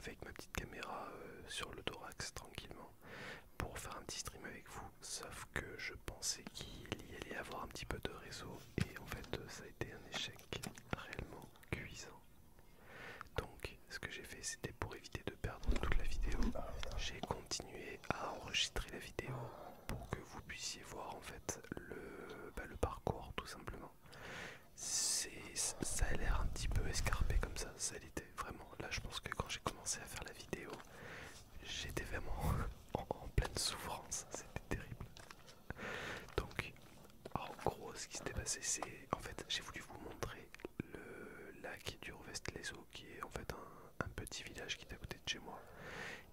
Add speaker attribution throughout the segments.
Speaker 1: arrivé avec ma petite caméra sur le thorax tranquillement pour faire un petit stream avec vous, sauf que je pensais qu'il y allait avoir un petit peu de réseau et en fait ça a été un échec réellement cuisant. Donc ce que j'ai fait, c'était pour éviter de perdre toute la vidéo, j'ai continué à enregistrer la vidéo pour que vous puissiez voir en fait le parcours tout simplement. Ça a l'air un petit peu escarpé comme ça l'était vraiment. Là je pense que quand j'ai commencé à faire la vidéo, j'étais vraiment en pleine souffrance, c'était terrible. Donc en gros ce qui s'était passé, c'est en fait j'ai voulu vous montrer le lac du Rovest-les-Eaux, qui est en fait un petit village qui est à côté de chez moi.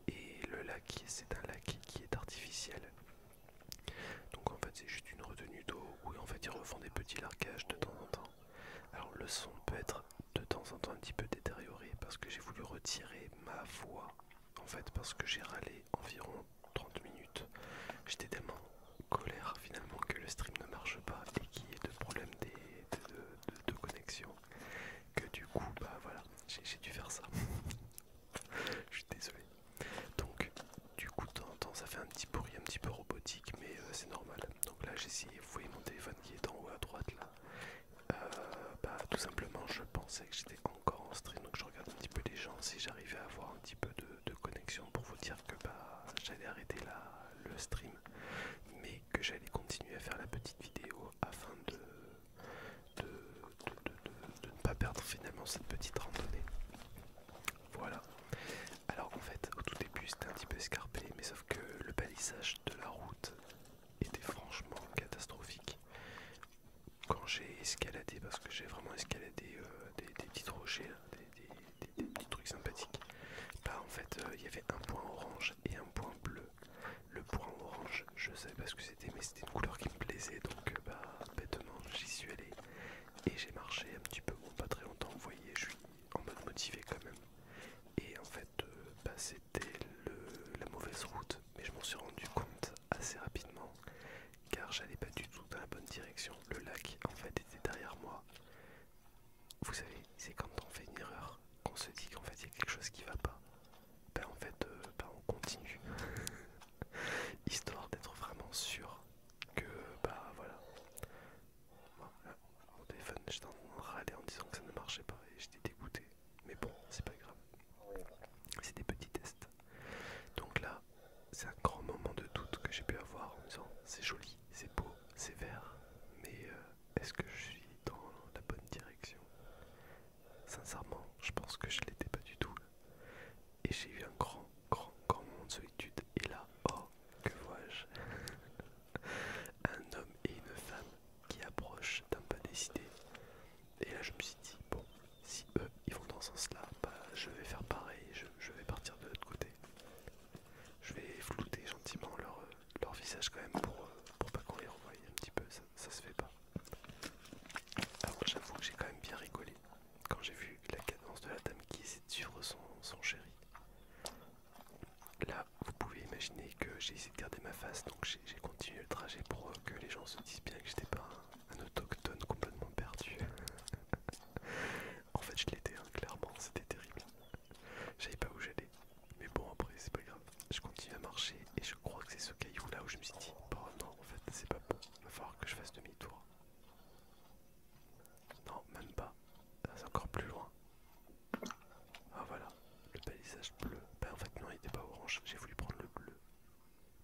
Speaker 1: Et le lac, c'est un lac qui est artificiel. Donc en fait c'est juste une retenue d'eau où en fait ils refont des petits largages de temps en temps. Alors le son peut être de temps en temps un petit peu détérioré parce que j'ai voulu retirer ma voix, en fait parce que j'ai râlé environ 30 minutes. J'étais tellement en colère finalement que le stream ne marche pas et qu'il y ait de problèmes de connexion, que du coup bah voilà, j'ai dû faire ça. Je suis désolé. Donc du coup de temps en temps ça fait un petit bruit un petit peu robotique, mais c'est normal. Donc là j'ai essayé, vous voyez mon téléphone qui est en haut à droite là. Bah tout simplement je pensais que j'étais encore en stream, donc je regarde un petit peu les gens si j'arrivais à avoir un petit peu de connexion pour vous dire que bah j'allais arrêter le stream, mais que j'allais continuer à faire la petite vidéo afin de ne pas perdre finalement cette petite randonnée. Voilà. Alors en fait au tout début c'était un petit peu escarpé, mais sauf que le balisage de la route était franchement catastrophique. Quand j'ai escaladé, parce que j'ai vraiment escaladé des petits rochers, là, des petits trucs sympathiques, bah en fait il y avait un point orange et un point bleu. Le point orange, je savais pas ce que c'était, mais c'était une couleur qui me plaisait, donc bah bêtement j'y suis allé et j'ai marché un petit peu, bon pas très longtemps, vous voyez, je suis en mode motivé quand même. Et en fait bah, c'était la mauvaise route, mais je m'en suis rendu compte assez rapidement car j'allais pas du tout dans la bonne direction. Le lac en fait était derrière moi. Vous savez, c'est quand on fait une erreur qu'on se dit qu'en fait il y a quelque chose qui va pas. Ben en fait ben, on continue. Histoire d'être vraiment sûr que bah voilà. Voilà. Mon téléphone, j'étais en train de râler en disant que ça ne marchait pas et j'étais dégoûté. Mais bon, c'est pas grave. C'est des petits tests. Donc là, c'est un grand moment de doute que j'ai pu avoir en me disant c'est joli, c'est beau, c'est vert, mais est-ce que je suis dans la bonne direction? Sincèrement, je pense que je l'étais pas du tout. Et j'ai eu un grand moment de solitude. Et là, oh, que vois-je? Un homme et une femme qui approchent d'un pas décidé. Et là, je me suis dit, bon, si eux, ils vont dans ce sens-là, bah, je vais faire pareil, je vais partir de l'autre côté. Je vais flouter gentiment leur visage quand même pour pas qu'on les revoie un petit peu, ça se fait pas. Alors j'avoue que j'ai quand même bien rigolé quand j'ai vu la cadence de la dame qui essaie de suivre son chéri. Là, vous pouvez imaginer que j'ai essayé de garder ma face, donc j'ai continué le trajet pour que les gens se disent bien que j'étais pas un autochtone complètement perdu. En fait, je l'étais, hein, clairement, c'était terrible. Je savais pas où j'allais, mais bon, après, c'est pas grave. Je continue à marcher et je crois que c'est ce caillou là où je me suis dit, bon, non, en fait, c'est pas bon, il va falloir que je fasse demi-tour. Non, même pas, c'est encore plus loin. Ah voilà, le balisage bleu. Bah en fait non, il était pas orange, j'ai voulu prendre le bleu.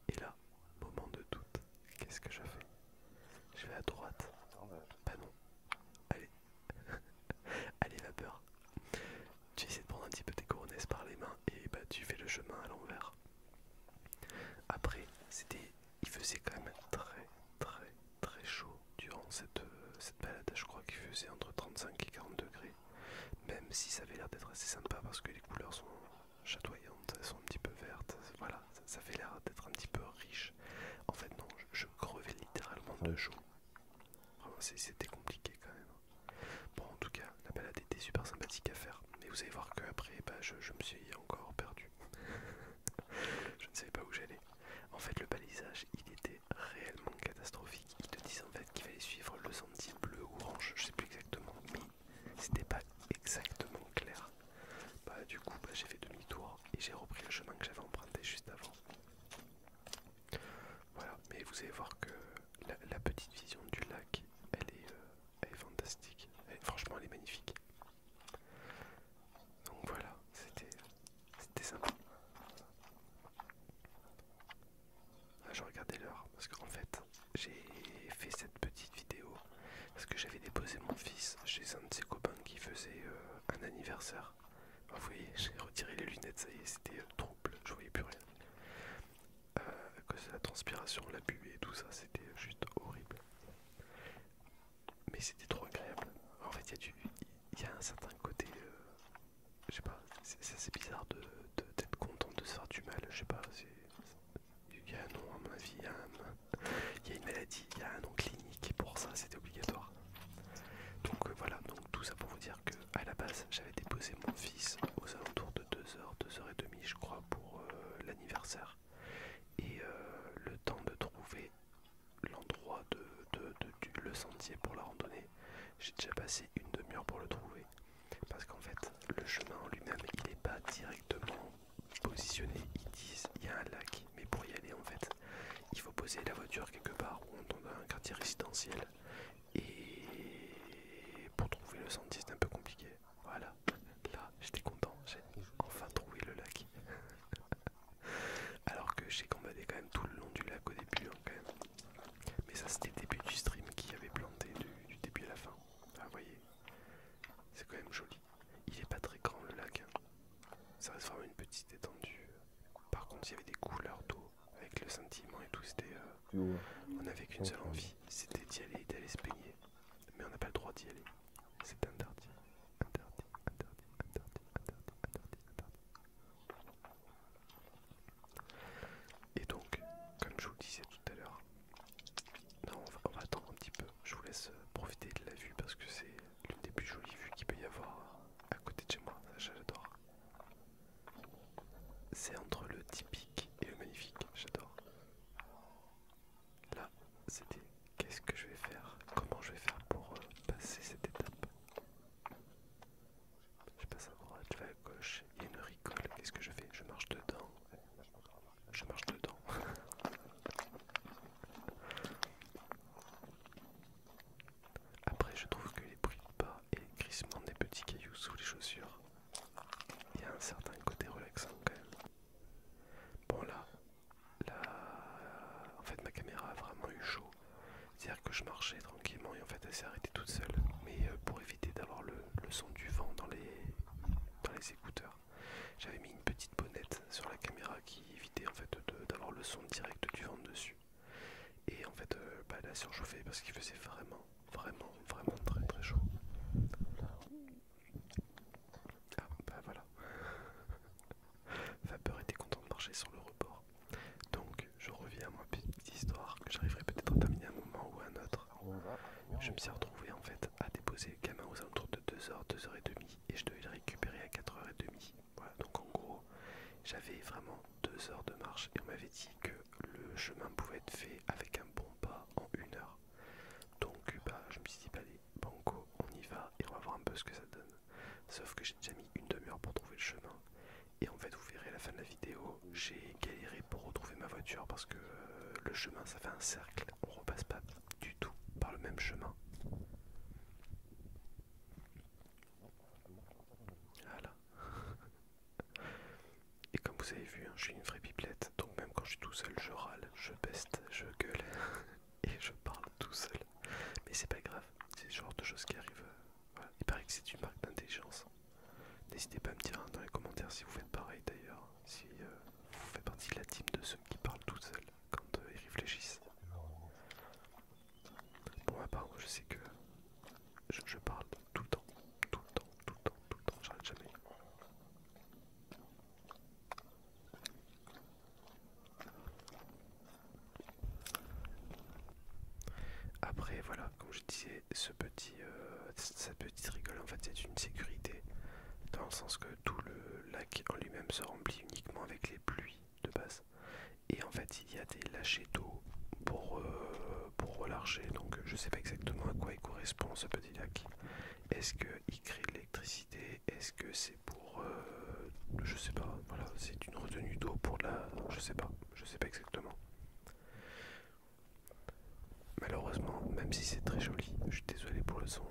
Speaker 1: Et là, moment de doute, qu'est-ce que je fais? Je vais à droite. Bah non. Allez. Allez vapeur. Tu essaies de prendre un petit peu tes couronnes par les mains et bah tu fais le chemin à l'envers. Après, il faisait quand même très chaud durant cette balade. Je crois qu'il faisait entre 35 et 40 degrés. Même si ça avait l'air d'être assez sympa parce que les couleurs sont chatoyantes, elles sont un petit peu vertes, voilà, ça fait l'air d'être un petit peu riche. En fait non, je crevais littéralement de chaud. Vraiment c'était compliqué quand même. Bon en tout cas, la balade était super sympathique à faire, mais vous allez voir qu'après bah, je me suis encore perdu. Je ne savais pas où j'allais. En fait le balisage il était réellement catastrophique. Ils te disent en fait qu'il fallait suivre le sentier bleu ou orange, je sais plus exactement, mais c'était pas exactement clair. Bah du coup bah, j'ai fait demi-tour un anniversaire. Vous voyez, j'ai retiré les lunettes, ça y est, c'était trouble, je voyais plus rien. À cause de la transpiration, la buée et tout ça, c'était juste horrible. Mais c'était trop agréable. En fait, il y a un certain côté, je sais pas, c'est assez bizarre d'être content de se faire du mal, je sais pas, il y a un nom à mon avis, il y a une maladie, il y a un nom clinique et pour ça c'était obligatoire. Donc voilà, donc tout ça pour vous dire que à la base j'avais déposé mon fils aux alentours de 2h, 2h30 je crois pour l'anniversaire. Et le temps de trouver l'endroit le sentier pour la randonnée, j'ai déjà passé une demi-heure pour le trouver. Parce qu'en fait, le chemin en lui-même, il n'est pas directement positionné. Ils disent il y a un lac, mais pour y aller, en fait, il faut poser la voiture quelque part ou dans un quartier résidentiel. Et pour trouver le sentier, c'est un peu compliqué. Voilà, là, j'étais content, j'ai enfin trouvé le lac. Alors que j'ai gambadé quand même tout le long du lac au début, hein, quand même. Mais ça, c'était le début du stream qui avait planté du début à la fin. Ah, vous voyez, c'est quand même joli. Il est pas très grand le lac, hein. Ça reste vraiment une petite étendue. Par contre, il y avait des couleurs d'eau avec le scintillement et tout. C'était, on n'avait qu'une seule envie, c'était d'y aller, d'aller se baigner. Mais on n'a pas le droit d'y aller. C'est interdit. Interdit, interdit, interdit, interdit, interdit, interdit. Et donc, comme je vous le disais tout à l'heure, non, on va attendre un petit peu. Je vous laisse profiter de la vue parce que c'est l'une des plus jolies vues qu'il peut y avoir à côté de chez moi. Ça, j'adore. C'est entre le typique et le magnifique. J'adore. Là, c'était qu'est-ce que je vais faire? Comment je vais faire pour passer cette étape? Je passe à droite, je vais à gauche. Il y a une rigole. Qu'est-ce que je fais? Je marche dedans. Je marche dedans. Après, je trouve que les bruits de pas et les crissements des petits cailloux sous les chaussures, il y a un certain côté relaxant quand même. Bon là, en fait ma caméra a vraiment eu chaud. C'est-à-dire que je marchais tranquillement et en fait elle s'est arrêtée toute seule. Mais pour éviter d'avoir le son du vent dans les écouteurs, j'avais mis une petite bonnette sur la caméra qui évitait en fait d'avoir le son direct du vent dessus. Et en fait elle a surchauffé parce qu'il faisait vraiment, vraiment, vraiment très très chaud. Ah bah voilà. Vapeur était content de marcher sur le rebord. Donc je reviens à ma petite histoire que j'arriverai peut-être à terminer à un moment ou à un autre. Je me suis retrouvé en fait à déposer le gamin aux alentours de 2h, 2h30 et je devais le récupérer à 4h30. Voilà, donc en gros j'avais vraiment 2 heures de marche et on m'avait dit que le chemin pouvait être fait avec un bon pas en 1 heure. Donc bah je me suis dit bah allez, banco, on y va et on va voir un peu ce que ça donne. Sauf que j'ai déjà mis une demi-heure pour trouver le chemin. Et en fait vous verrez à la fin de la vidéo, j'ai galéré pour retrouver ma voiture parce que le chemin ça fait un cercle, on repasse pas du tout par le même chemin. Voilà. Et comme vous avez vu, hein, je suis une vraie pipelette, donc même quand je suis tout seul, je râle, je peste, je gueule et je parle tout seul. Mais c'est pas grave, c'est le genre de choses qui arrivent. Voilà. Il paraît que c'est une marque d'intelligence. N'hésitez pas à me dire hein, dans les commentaires si vous faites pareil d'ailleurs, si vous faites partie de la team de ceux qui parlent tout seuls quand ils réfléchissent. Pour ma part, moi je sais que je parle tout le temps, tout le temps, tout le temps, tout le temps, j'arrête jamais. Après voilà, comme je disais, cette petite rigole en fait c'est une sécurité dans le sens que tout le lac en lui-même se remplit uniquement avec les pluies de base et en fait il y a des lâchers d'eau pour relâcher, donc je sais pas exactement à quoi il correspond ce petit lac. Est-ce qu'il crée de l'électricité? Est-ce que c'est pour je sais pas, voilà, c'est une retenue d'eau pour je sais pas exactement. Malheureusement, même si c'est très joli, je suis désolé pour le son,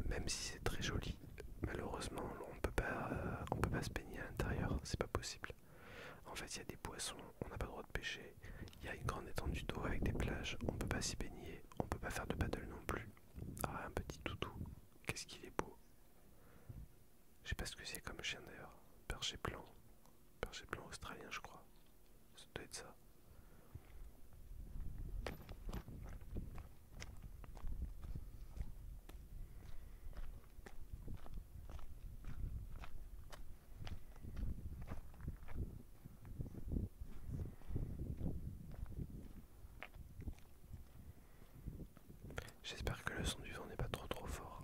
Speaker 1: même si c'est très joli, malheureusement on peut pas se baigner à l'intérieur, c'est pas possible. En fait il y a des poissons, on n'a pas le droit de pêcher, il y a une grande étendue d'eau avec des plages, on peut pas s'y baigner, on peut pas faire de paddle non plus. Ah un petit toutou, qu'est-ce qu'il est beau. Je sais pas ce que c'est comme chien d'ailleurs. Berger blanc. Berger blanc australien, je crois. Ça doit être ça. J'espère que le son du vent n'est pas trop fort.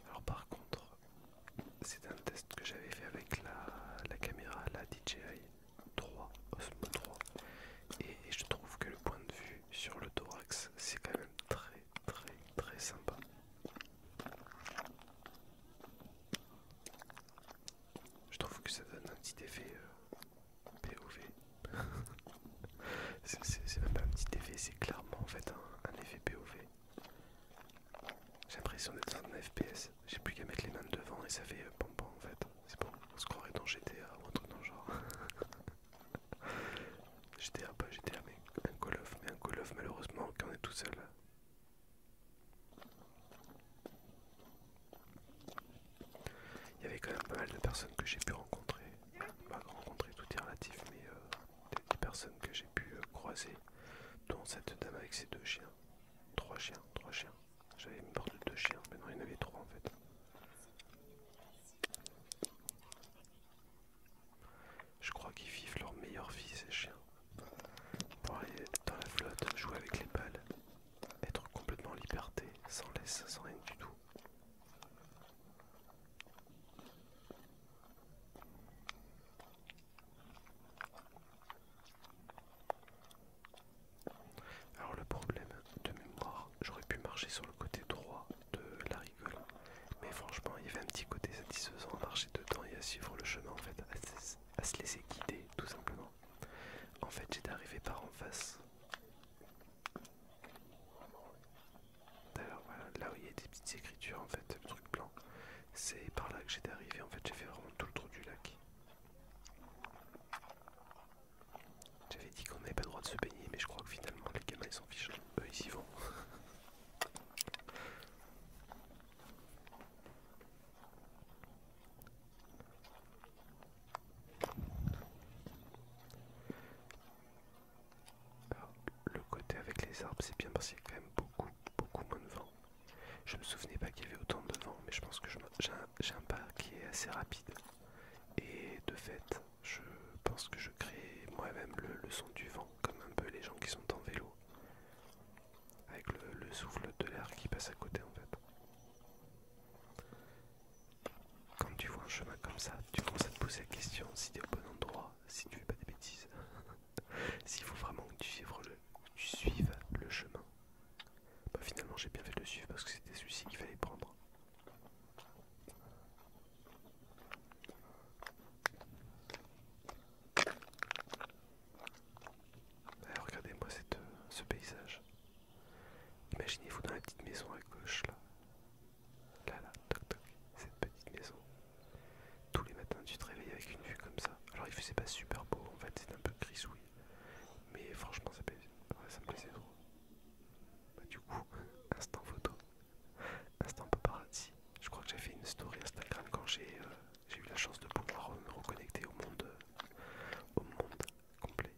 Speaker 1: Alors par contre, c'est un test que j'avais fait avec la caméra, la DJI 3, Osmo 3. Et je trouve que le point de vue sur le thorax, c'est quand même très sympa. Je trouve que ça donne un petit effet POV. C'est même pas un petit effet, c'est clairement en fait un effet POV. J'ai l'impression d'être dans un FPS. J'ai plus qu'à mettre les mains devant et ça fait pam pam en fait. C'est bon, on se croirait dans GTA ou un truc dans le genre. GTA, pas GTA, mais un Call of. Mais un Call of, malheureusement, quand on est tout seul. Il y avait quand même pas mal de personnes que j'ai pu rencontrer. Pas rencontrer, tout est relatif, mais des personnes que j'ai pu croiser, dont cette dame avec ses deux chiens. Trois chiens. J'avais une bande de deux chiens, maintenant il y en avait trois en fait. Je crois qu'ils vivent leur meilleure vie ces chiens. Pour aller dans la flotte, jouer avec les balles, être complètement en liberté, sans laisse, sans rien du tout. Alors le problème de mémoire, j'aurais pu marcher sur le côté droit de la rigole, mais franchement il y avait un petit côté satisfaisant à marcher dedans et à suivre le chemin en fait, à se laisser guider tout simplement. En fait j'étais arrivé par en face. D'ailleurs voilà, là où il y a des petites écritures en fait, le truc blanc, c'est par là que j'étais arrivé, en fait j'ai fait vraiment tout le tour du lac. J'avais dit qu'on n'avait pas le droit de se baigner, mais je crois que finalement les gamins ils s'en fichent. Eux ils y vont. Alors, le côté avec les arbres c'est bien parce qu'il y a quand même beaucoup moins de vent. Je me souvenais pas qu'il y avait autant de vent, mais je pense que j'ai un pas qui est assez rapide. Et de fait, je pense que je crée moi-même le son du vent, comme un peu les gens qui sont en vélo. Avec le souffle de l'air qui passe à côté en fait. Quand tu vois un chemin comme ça, tu commences à te poser la question si tu es au bon endroit, si tu fais pas des bêtises. S'il faut vraiment que tu suives le chemin. Bah, finalement j'ai bien fait de le suivre parce que c'était celui-ci qu'il fallait prendre. Alors, regardez-moi ce paysage. Imaginez-vous dans la petite maison à gauche là. Là, toc toc, cette petite maison. Tous les matins tu te réveilles avec une vue comme ça. Alors il faisait pas super beau en fait, c'était un peu grisouille. Mais franchement ça me plaisait trop. Bah, du coup, instant photo, instant paparazzi. Je crois que j'ai fait une story Instagram quand j'ai eu la chance de pouvoir me reconnecter au monde complet.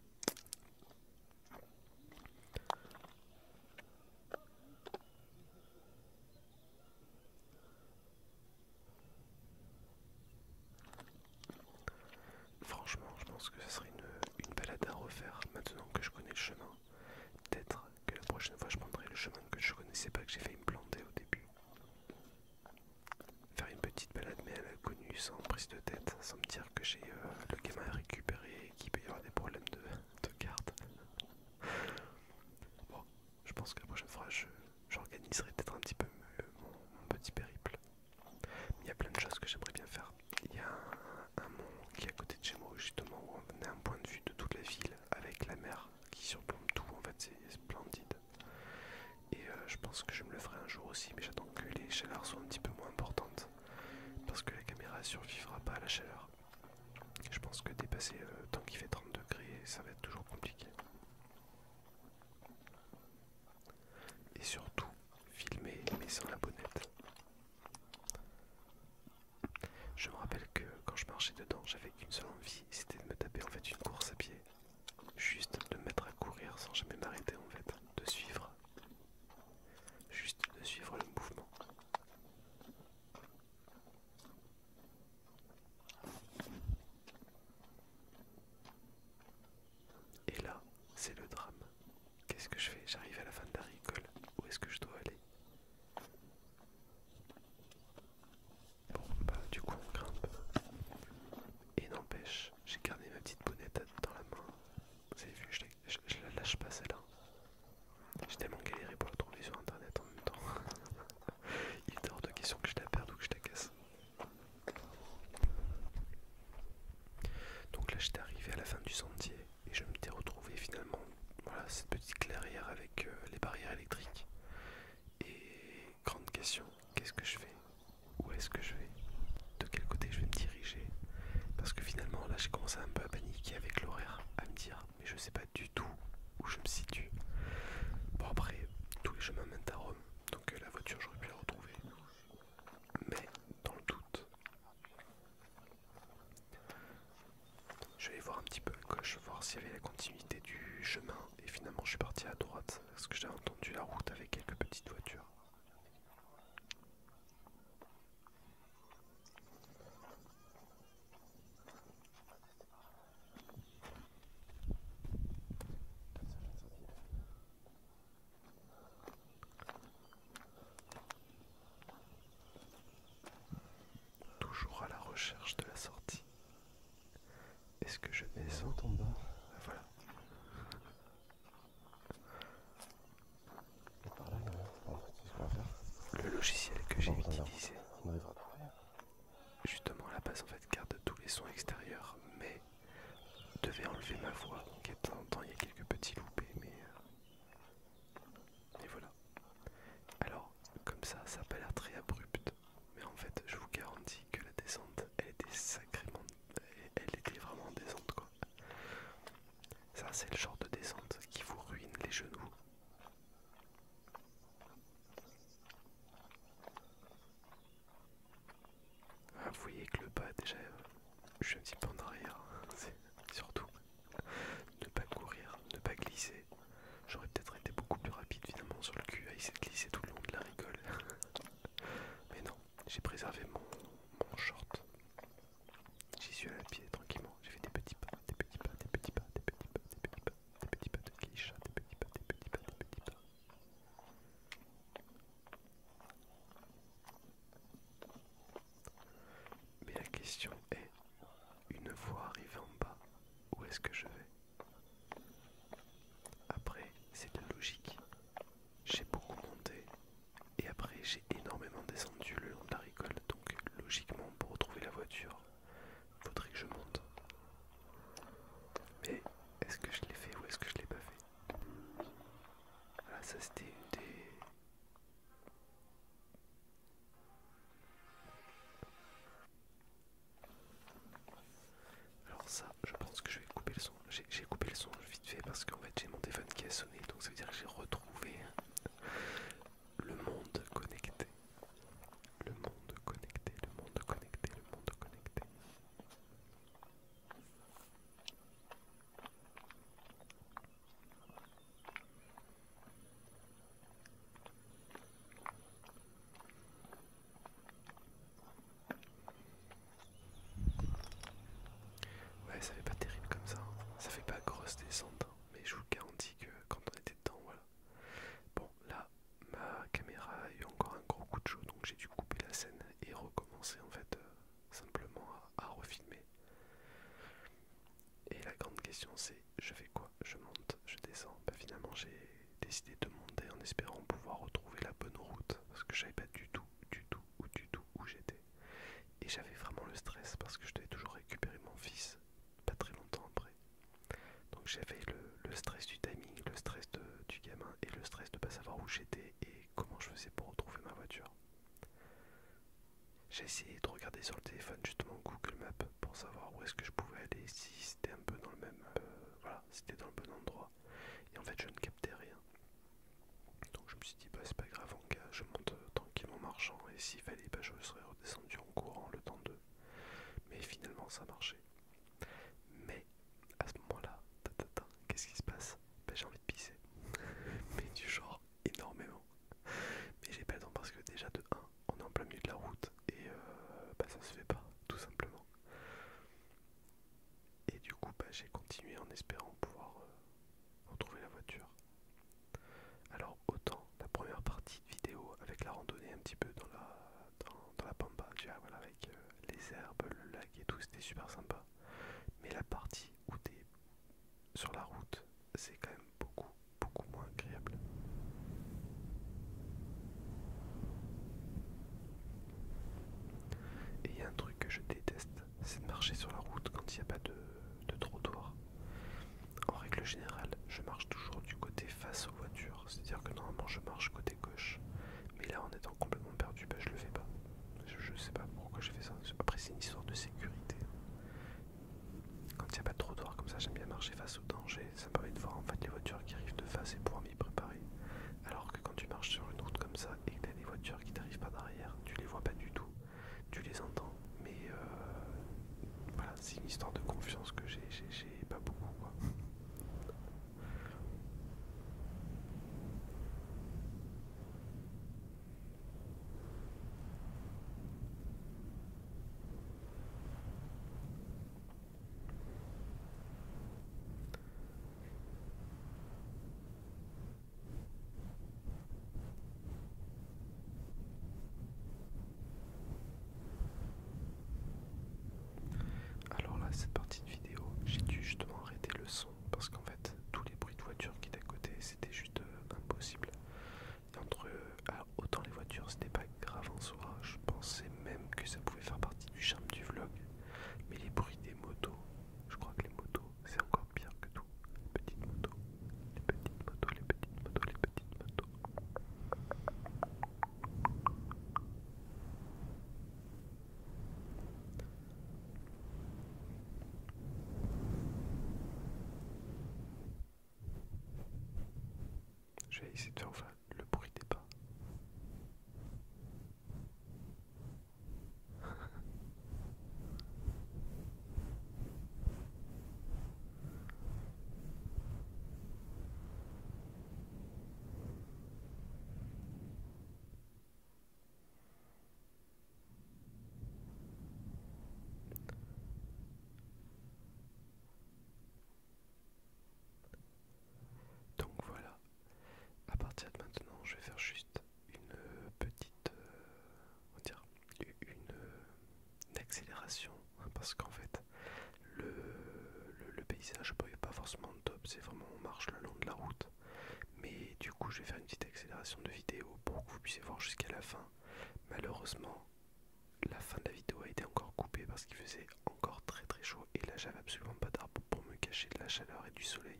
Speaker 1: Franchement, je pense que ce serait une balade à refaire maintenant que je connais le chemin. Peut-être que la prochaine fois je prendrai le chemin que je connaissais pas, que j'ai failli me planter au début. Faire une petite balade mais à l'inconnu, sans prise de tête, sans me dire que j'ai le gamin à récupérer et qu'il peut y avoir des problèmes de garde. Bon, je pense que la prochaine fois j'organiserai peut-être un petit peu mon petit périple. Il y a plein de choses que j'aimerais bien faire. Il y a un mont qui est à côté de chez moi justement où on venait à un point qu'est-ce que je fais? J'arrive à la fin de la rigole. Où est-ce que je dois aller? Bon, bah du coup on grimpe. Et n'empêche, j'ai gardé ma petite bonnette dans la main. Vous avez vu, je la lâche pas celle-là. J'ai tellement galéré pour la trouver sur internet en même temps. Il est hors de question que je la perde ou que je la casse. Donc là j'étais arrivé à la fin du sentier et je m'étais retrouvé finalement, voilà, cette petite clairière avec les barrières électriques. Et grande question, qu'est-ce que je fais? Où est-ce que je vais? De quel côté je vais me diriger? Parce que finalement là j'ai commencé un peu à paniquer avec l'horaire, à me dire mais je sais pas du tout où je me situe. Bon après, tous les chemins mènent à Rome, donc la voiture j'aurais pu la retrouver. Mais dans le doute, je vais voir un petit peu à gauche, voir s'il y avait la continuité du chemin. Et finalement je suis parti à droite, parce que j'avais entendu la route avec quelques petites voitures. Toujours à la recherche de la sortie. Est-ce que je descends en bas? Voilà.
Speaker 2: Et par là, il y a rien. Bon, tu sais ce qu'on va faire.
Speaker 1: Le logiciel que j'ai utilisé,
Speaker 2: On arrivera à trouver.
Speaker 1: justement à la base en fait garde tous les sons extérieurs, mais devait enlever ma voix. Donc de temps en temps il y a quelques petits loupés, mais voilà. Alors comme ça n'a pas l'air très abrupt, mais en fait je vous garantis que la descente elle était sacrément, elle était vraiment en descente quoi. Ça c'est le genre de descente qui vous ruine les genoux. Ah, vous voyez que le bas déjà, je suis un petit peu en arrière, c'est surtout ne pas courir, ne pas glisser. J'aurais peut-être été beaucoup plus rapide finalement sur le cul à essayer de glisser tout le long de la rigole. Mais non, j'ai préservé mon short. J'y suis allé à pied tranquillement. J'ai fait des petits pas, des petits pas, des petits pas, des petits pas, des petits pas, des petits pas de quiche, des petits pas, des petits pas, des petits pas. Mais la question est, une fois arrivé en bas, où est-ce que je vais? Après, c'est de la logique. J'ai beaucoup monté et après j'ai énormément descendu le long de la rigole. Donc logiquement, pour retrouver la voiture, faudrait que je monte. Mais est-ce que je l'ai fait ou est-ce que je l'ai pas fait? Voilà, ça c'était une des... Alors ça, je pense que je vais couper le son. J'ai coupé le son vite fait parce qu'en fait j'ai mon téléphone qui a sonné. Donc ça veut dire que j'ai retrouvé le monde connecté. Le monde connecté, le monde connecté, le monde connecté. Ouais, ça fait pas terrible comme ça, hein. Ça fait pas grosse descente, hein. Mais je vous garantis que quand on était dedans, voilà. Bon, là, ma caméra a eu encore un gros coup de chaud, donc j'ai dû couper la scène et recommencer en fait simplement à refilmer. Et la grande question c'est, je fais quoi? Je monte, je descends? Bah finalement j'ai décidé de monter en espérant pouvoir retrouver la bonne route, parce que je savais pas du tout où j'étais. Et j'avais vraiment le stress parce que je devais toujours récupérer mon fils pas très longtemps après. Donc j'avais le stress du timing, le stress du gamin et le stress de pas savoir où j'étais et comment je faisais pour retrouver ma voiture. J'ai essayé de regarder sur le téléphone justement Google Maps pour savoir où est-ce que je pouvais aller, si c'était un peu dans le même... voilà, c'était dans le bon endroit. Et en fait je ne captais rien. Donc je me suis dit bah c'est pas grave mon gars, je monte tranquillement en marchant et s'il fallait bah je serais redescendu en courant le temps de... Mais finalement ça marchait. Mais à ce moment-là, qu'est-ce qui se passe? Bah j'ai envie de pisser. Mais du genre énormément. Mais j'ai pas le temps parce que déjà de 1, on est en plein milieu de la route et bah ça se fait pas, tout simplement. Et du coup bah j'ai continué en espérant pouvoir retrouver la voiture. un petit peu dans la pampa, tu vois, voilà, avec les herbes, le lac et tout, c'était super sympa. Mais la partie où tu es sur la route, c'est quand même beaucoup moins agréable. Et il y a un truc que je déteste, c'est de marcher sur la route quand il n'y a pas de trottoir. En règle générale, je marche toujours du côté face aux voitures, c'est-à-dire que normalement je marche côté gauche. Mais là, en étant complètement perdu, bah, je le fais pas. Je sais pas pourquoi j'ai fait ça. Après, c'est une histoire de sécurité. Quand il n'y a pas de trottoir comme ça, j'aime bien marcher face au danger. Ça me permet de voir en fait les voitures qui arrivent de face et pouvoir m'y préparer. Alors que quand tu marches sur une route comme ça et que tu as des voitures qui t'arrivent pas derrière, tu les vois pas du tout. Tu les entends, mais voilà, c'est une histoire de confiance que j'ai pas beaucoup, quoi. Alors là, cette partie de vidéo, j'ai dû justement arrêter le son parce qu'en fait, tous les bruits de voitures qui étaient à côté, c'était juste impossible. Et alors, autant les voitures, c'était pas grave en soi, je pensais même que ça pouvait faire partie du charme du vlog. Mais les bruits des motos, je crois que les motos, c'est encore pire que tout. Les petites motos, les petites motos, les petites motos, les petites motos. Je vais essayer de faire enfin, le bruit des pas. Donc voilà, à partir de maintenant, je vais faire juste une petite, on va dire, une accélération, hein, parce qu'en fait, le paysage n'est pas forcément top, c'est vraiment on marche le long de la route. Mais du coup, je vais faire une petite accélération de vidéo pour que vous puissiez voir jusqu'à la fin. Malheureusement, la fin de la vidéo a été encore coupée parce qu'il faisait encore très chaud et là j'avais absolument pas d'arbre pour me cacher de la chaleur et du soleil.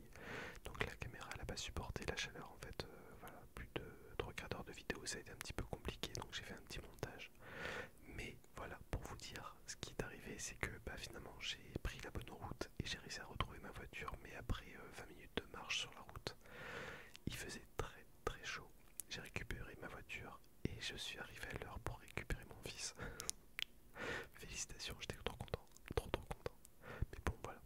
Speaker 1: Donc la caméra elle a pas supporté la chaleur en fait. Voilà, plus de 3/4 d'heure de vidéo, ça a été un petit peu compliqué donc j'ai fait un petit montage. Mais voilà, pour vous dire, ce qui est arrivé c'est que bah, finalement j'ai pris la bonne route et j'ai réussi à retrouver ma voiture. Mais après 20 minutes de marche sur la route, il faisait très chaud. J'ai récupéré ma voiture et je suis arrivé à l'heure pour récupérer mon fils. Félicitations, j'étais trop content, trop content. Mais bon voilà,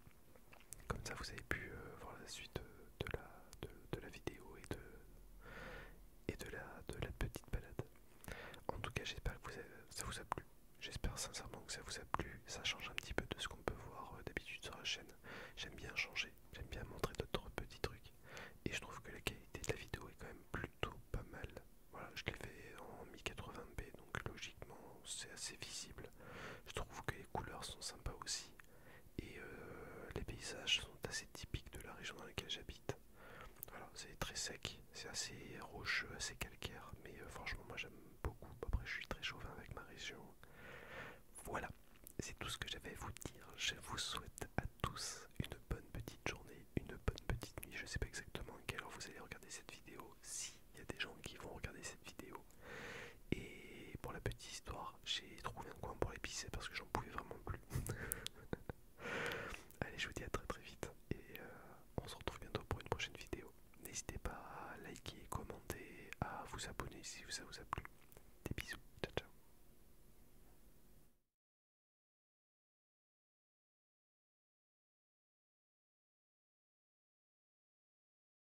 Speaker 1: comme ça vous avez pu voir la suite de la vidéo et de la petite balade. En tout cas j'espère que ça vous a plu. J'espère sincèrement que ça vous a plu. Ça change un petit peu de ce qu'on peut voir d'habitude sur la chaîne. J'aime bien changer, j'aime bien montrer d'autres petits trucs. Et je trouve que la qualité de la vidéo est quand même plutôt pas mal. Voilà, je l'ai fait en 1080p, donc logiquement c'est assez visible. Je trouve que les couleurs sont sympas aussi. Et les paysages sont assez typiques de la région dans laquelle j'habite. Voilà, c'est très sec, c'est assez rocheux, assez calcaire. Mais franchement moi j'aime beaucoup. Après je suis très chauvin avec ma région. Voilà, c'est tout ce que j'avais à vous dire. Je vous souhaite à tous une bonne petite journée, une bonne petite nuit. Je sais pas exactement à quelle heure vous allez regarder cette vidéo, s'il y a des gens qui vont regarder cette vidéo. Et pour la petite histoire, j'ai trouvé un coin pour les pisser parce que j'en pouvais vraiment plus. Allez, je vous dis à très vite et on se retrouve bientôt pour une prochaine vidéo. N'hésitez pas à liker, commenter, à vous abonner si ça vous a plu.